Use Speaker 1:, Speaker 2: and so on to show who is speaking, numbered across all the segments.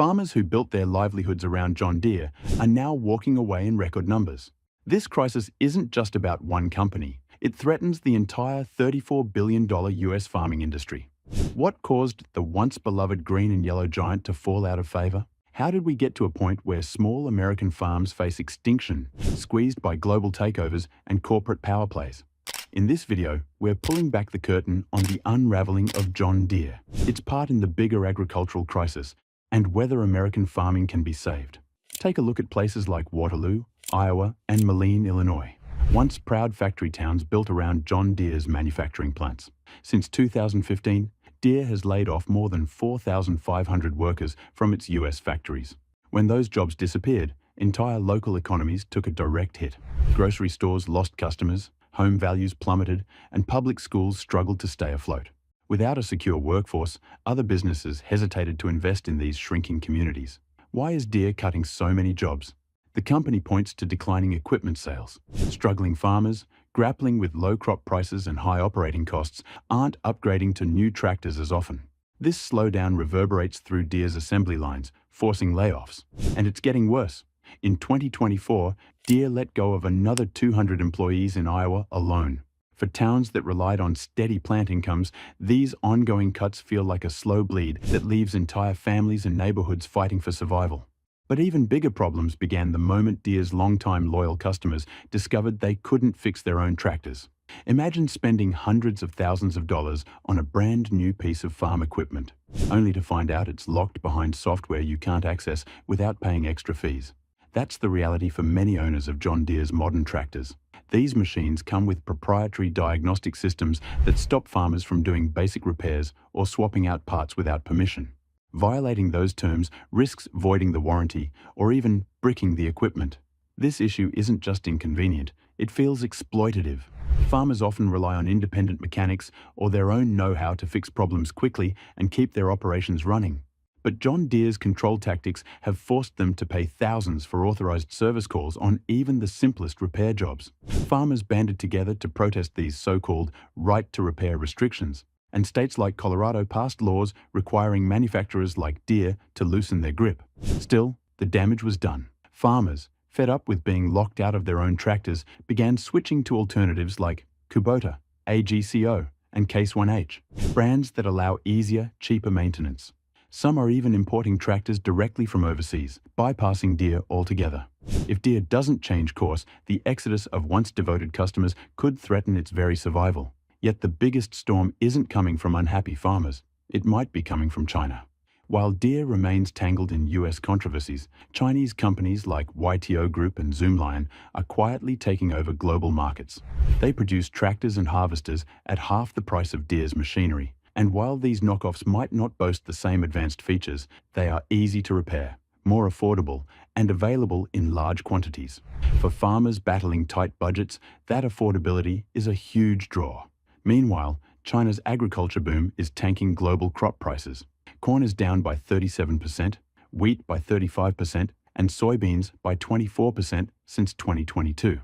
Speaker 1: Farmers who built their livelihoods around John Deere are now walking away in record numbers. This crisis isn't just about one company. It threatens the entire $34 billion US farming industry. What caused the once beloved green and yellow giant to fall out of favor? How did we get to a point where small American farms face extinction, squeezed by global takeovers and corporate power plays? In this video, we're pulling back the curtain on the unraveling of John Deere, its part in the bigger agricultural crisis, and whether American farming can be saved. Take a look at places like Waterloo, Iowa, and Moline, Illinois, once proud factory towns built around John Deere's manufacturing plants. Since 2015, Deere has laid off more than 4,500 workers from its US factories. When those jobs disappeared, entire local economies took a direct hit. Grocery stores lost customers, home values plummeted, and public schools struggled to stay afloat. Without a secure workforce, other businesses hesitated to invest in these shrinking communities. Why is Deere cutting so many jobs? The company points to declining equipment sales. Struggling farmers, grappling with low crop prices and high operating costs, aren't upgrading to new tractors as often. This slowdown reverberates through Deere's assembly lines, forcing layoffs. And it's getting worse. In 2024, Deere let go of another 200 employees in Iowa alone. For towns that relied on steady plant incomes, these ongoing cuts feel like a slow bleed that leaves entire families and neighborhoods fighting for survival. But even bigger problems began the moment Deere's longtime loyal customers discovered they couldn't fix their own tractors. Imagine spending hundreds of thousands of dollars on a brand new piece of farm equipment, only to find out it's locked behind software you can't access without paying extra fees. That's the reality for many owners of John Deere's modern tractors. These machines come with proprietary diagnostic systems that stop farmers from doing basic repairs or swapping out parts without permission. Violating those terms risks voiding the warranty or even bricking the equipment. This issue isn't just inconvenient, it feels exploitative. Farmers often rely on independent mechanics or their own know-how to fix problems quickly and keep their operations running. But John Deere's control tactics have forced them to pay thousands for authorized service calls on even the simplest repair jobs. Farmers banded together to protest these so-called right-to-repair restrictions, and states like Colorado passed laws requiring manufacturers like Deere to loosen their grip. Still, the damage was done. Farmers, fed up with being locked out of their own tractors, began switching to alternatives like Kubota, AGCO, and Case 1H, brands that allow easier, cheaper maintenance. Some are even importing tractors directly from overseas, bypassing Deere altogether. If Deere doesn't change course, the exodus of once devoted customers could threaten its very survival. Yet the biggest storm isn't coming from unhappy farmers. It might be coming from China. While Deere remains tangled in US controversies, Chinese companies like YTO Group and Zoomlion are quietly taking over global markets. They produce tractors and harvesters at half the price of Deere's machinery. And while these knockoffs might not boast the same advanced features, they are easy to repair, more affordable, and available in large quantities. For farmers battling tight budgets, that affordability is a huge draw. Meanwhile, China's agriculture boom is tanking global crop prices. Corn is down by 37%, wheat by 35%, and soybeans by 24% since 2022.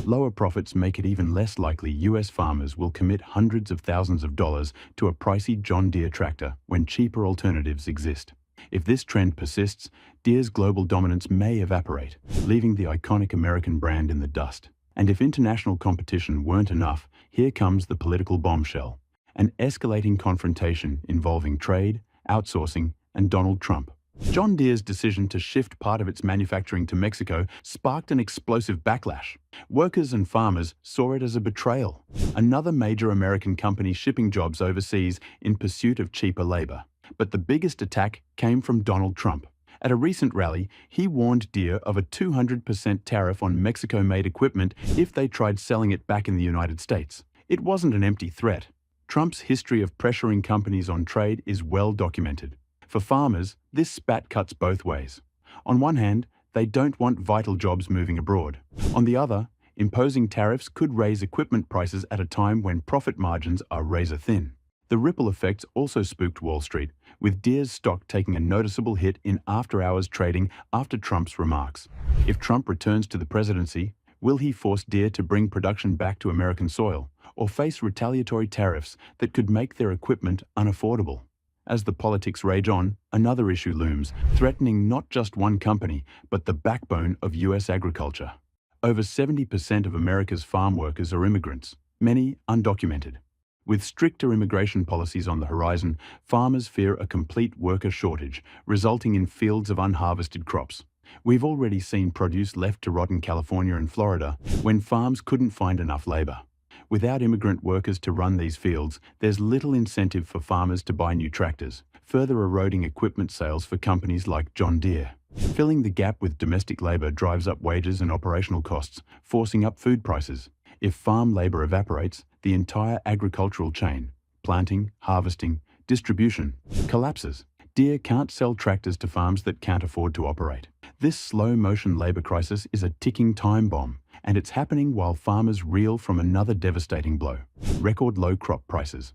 Speaker 1: Lower profits make it even less likely US farmers will commit hundreds of thousands of dollars to a pricey John Deere tractor when cheaper alternatives exist. If this trend persists, Deere's global dominance may evaporate, leaving the iconic American brand in the dust. And if international competition weren't enough, here comes the political bombshell: an escalating confrontation involving trade, outsourcing, and Donald Trump. John Deere's decision to shift part of its manufacturing to Mexico sparked an explosive backlash. Workers and farmers saw it as a betrayal. Another major American company shipping jobs overseas in pursuit of cheaper labor. But the biggest attack came from Donald Trump. At a recent rally, he warned Deere of a 200% tariff on Mexico-made equipment if they tried selling it back in the United States. It wasn't an empty threat. Trump's history of pressuring companies on trade is well documented. For farmers, this spat cuts both ways. On one hand, they don't want vital jobs moving abroad. On the other, imposing tariffs could raise equipment prices at a time when profit margins are razor-thin. The ripple effects also spooked Wall Street, with Deere's stock taking a noticeable hit in after-hours trading after Trump's remarks. If Trump returns to the presidency, will he force Deere to bring production back to American soil, or face retaliatory tariffs that could make their equipment unaffordable? As the politics rage on, another issue looms, threatening not just one company, but the backbone of U.S. agriculture. Over 70% of America's farm workers are immigrants, many undocumented. With stricter immigration policies on the horizon, farmers fear a complete worker shortage, resulting in fields of unharvested crops. We've already seen produce left to rot in California and Florida when farms couldn't find enough labor. Without immigrant workers to run these fields, there's little incentive for farmers to buy new tractors, further eroding equipment sales for companies like John Deere. Filling the gap with domestic labor drives up wages and operational costs, forcing up food prices. If farm labor evaporates, the entire agricultural chain, planting, harvesting, distribution, collapses. Deere can't sell tractors to farms that can't afford to operate. This slow-motion labor crisis is a ticking time bomb, and it's happening while farmers reel from another devastating blow: record low crop prices.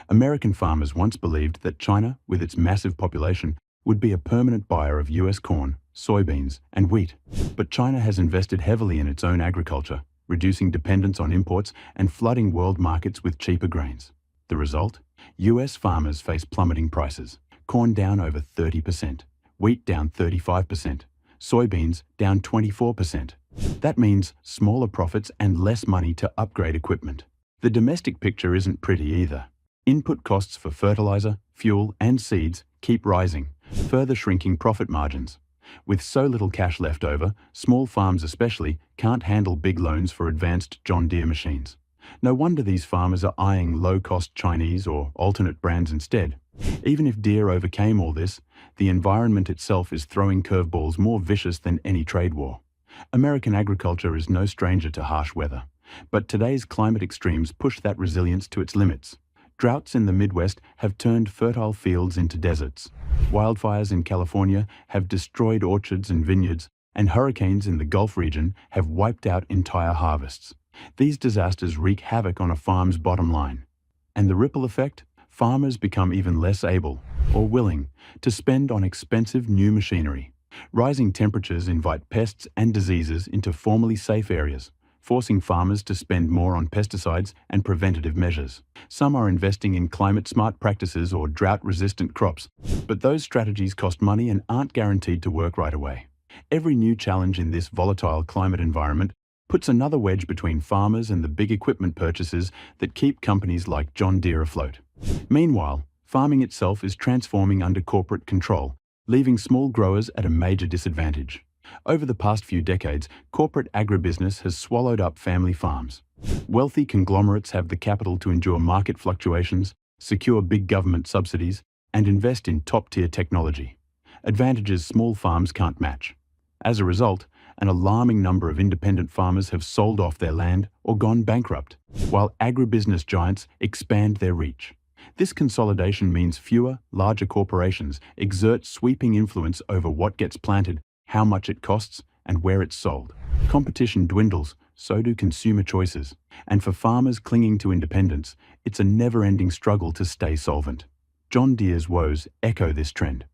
Speaker 1: American farmers once believed that China, with its massive population, would be a permanent buyer of US corn, soybeans, and wheat. But China has invested heavily in its own agriculture, reducing dependence on imports and flooding world markets with cheaper grains. The result? US farmers face plummeting prices. Corn down over 30%, wheat down 35%, soybeans down 24%. That means smaller profits and less money to upgrade equipment. The domestic picture isn't pretty either. Input costs for fertilizer, fuel, and seeds keep rising, further shrinking profit margins. With so little cash left over, small farms especially can't handle big loans for advanced John Deere machines. No wonder these farmers are eyeing low-cost Chinese or alternate brands instead. Even if Deere overcame all this, the environment itself is throwing curveballs more vicious than any trade war. American agriculture is no stranger to harsh weather, but today's climate extremes push that resilience to its limits. Droughts in the Midwest have turned fertile fields into deserts. Wildfires in California have destroyed orchards and vineyards, and hurricanes in the Gulf region have wiped out entire harvests. These disasters wreak havoc on a farm's bottom line. And the ripple effect? Farmers become even less able, or willing, to spend on expensive new machinery. Rising temperatures invite pests and diseases into formerly safe areas, forcing farmers to spend more on pesticides and preventative measures. Some are investing in climate-smart practices or drought-resistant crops, but those strategies cost money and aren't guaranteed to work right away. Every new challenge in this volatile climate environment puts another wedge between farmers and the big equipment purchases that keep companies like John Deere afloat. Meanwhile, farming itself is transforming under corporate control, leaving small growers at a major disadvantage. Over the past few decades, corporate agribusiness has swallowed up family farms. Wealthy conglomerates have the capital to endure market fluctuations, secure big government subsidies, and invest in top-tier technology, advantages small farms can't match. As a result, an alarming number of independent farmers have sold off their land or gone bankrupt, while agribusiness giants expand their reach. This consolidation means fewer, larger corporations exert sweeping influence over what gets planted, how much it costs, and where it's sold. Competition dwindles, so do consumer choices. And for farmers clinging to independence, it's a never-ending struggle to stay solvent. John Deere's woes echo this trend.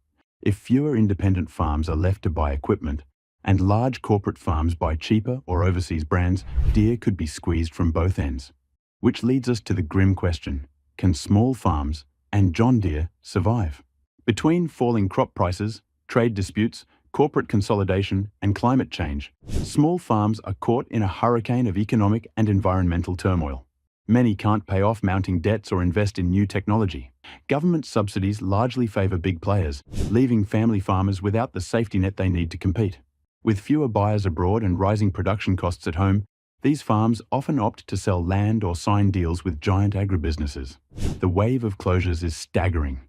Speaker 1: If fewer independent farms are left to buy equipment, and large corporate farms buy cheaper or overseas brands, Deere could be squeezed from both ends. Which leads us to the grim question: can small farms and John Deere survive? Between falling crop prices, trade disputes, corporate consolidation, and climate change, small farms are caught in a hurricane of economic and environmental turmoil. Many can't pay off mounting debts or invest in new technology. Government subsidies largely favor big players, leaving family farmers without the safety net they need to compete. With fewer buyers abroad and rising production costs at home, these farms often opt to sell land or sign deals with giant agribusinesses. The wave of closures is staggering.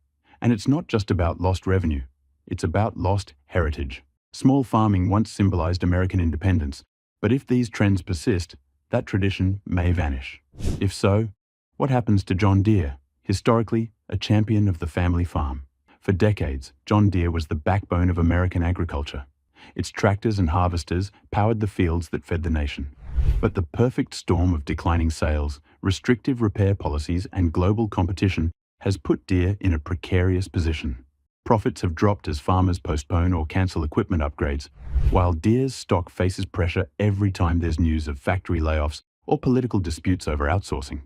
Speaker 1: And it's not just about lost revenue. It's about lost heritage. Small farming once symbolized American independence, but if these trends persist, that tradition may vanish. If so, what happens to John Deere, historically a champion of the family farm? For decades, John Deere was the backbone of American agriculture. Its tractors and harvesters powered the fields that fed the nation. But the perfect storm of declining sales, restrictive repair policies, and global competition has put Deere in a precarious position. Profits have dropped as farmers postpone or cancel equipment upgrades, while Deere's stock faces pressure every time there's news of factory layoffs or political disputes over outsourcing.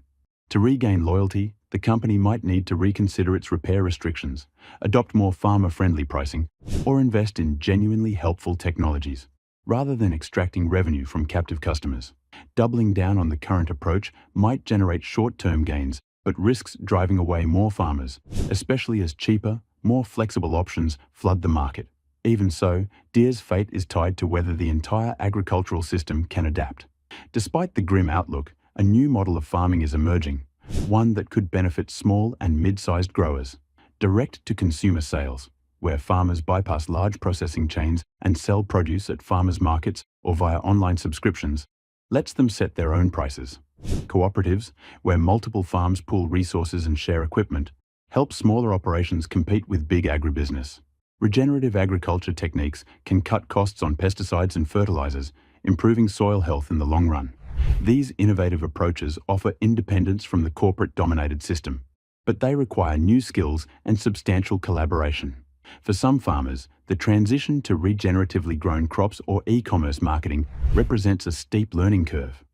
Speaker 1: To regain loyalty, the company might need to reconsider its repair restrictions, adopt more farmer-friendly pricing, or invest in genuinely helpful technologies, rather than extracting revenue from captive customers. Doubling down on the current approach might generate short-term gains, but risks driving away more farmers, especially as cheaper, more flexible options flood the market. Even so, Deere's fate is tied to whether the entire agricultural system can adapt. Despite the grim outlook, a new model of farming is emerging, one that could benefit small and mid-sized growers. Direct-to-consumer sales, where farmers bypass large processing chains and sell produce at farmers' markets or via online subscriptions, lets them set their own prices. Cooperatives, where multiple farms pool resources and share equipment, help smaller operations compete with big agribusiness. Regenerative agriculture techniques can cut costs on pesticides and fertilizers, improving soil health in the long run. These innovative approaches offer independence from the corporate-dominated system, but they require new skills and substantial collaboration. For some farmers, the transition to regeneratively grown crops or e-commerce marketing represents a steep learning curve.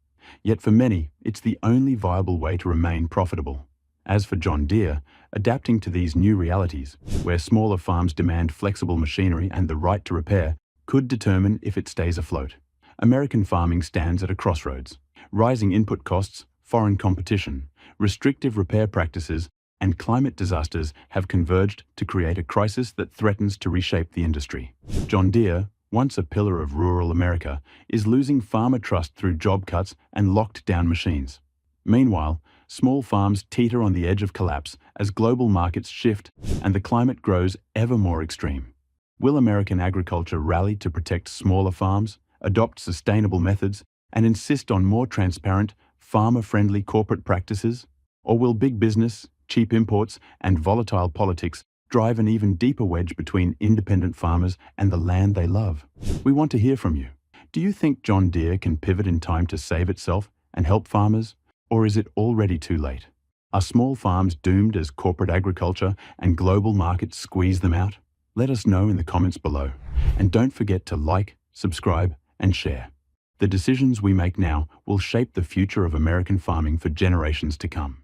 Speaker 1: Yet for many, it's the only viable way to remain profitable. As for John Deere, adapting to these new realities, where smaller farms demand flexible machinery and the right to repair, could determine if it stays afloat. American farming stands at a crossroads. Rising input costs, foreign competition, restrictive repair practices, and climate disasters have converged to create a crisis that threatens to reshape the industry. John Deere, once a pillar of rural America, is losing farmer trust through job cuts and locked-down machines. Meanwhile, small farms teeter on the edge of collapse as global markets shift and the climate grows ever more extreme. Will American agriculture rally to protect smaller farms, adopt sustainable methods, and insist on more transparent, farmer-friendly corporate practices? Or will big business, cheap imports, and volatile politics drive an even deeper wedge between independent farmers and the land they love? We want to hear from you. Do you think John Deere can pivot in time to save itself and help farmers? Or is it already too late? Are small farms doomed as corporate agriculture and global markets squeeze them out? Let us know in the comments below. And don't forget to like, subscribe, and share. The decisions we make now will shape the future of American farming for generations to come.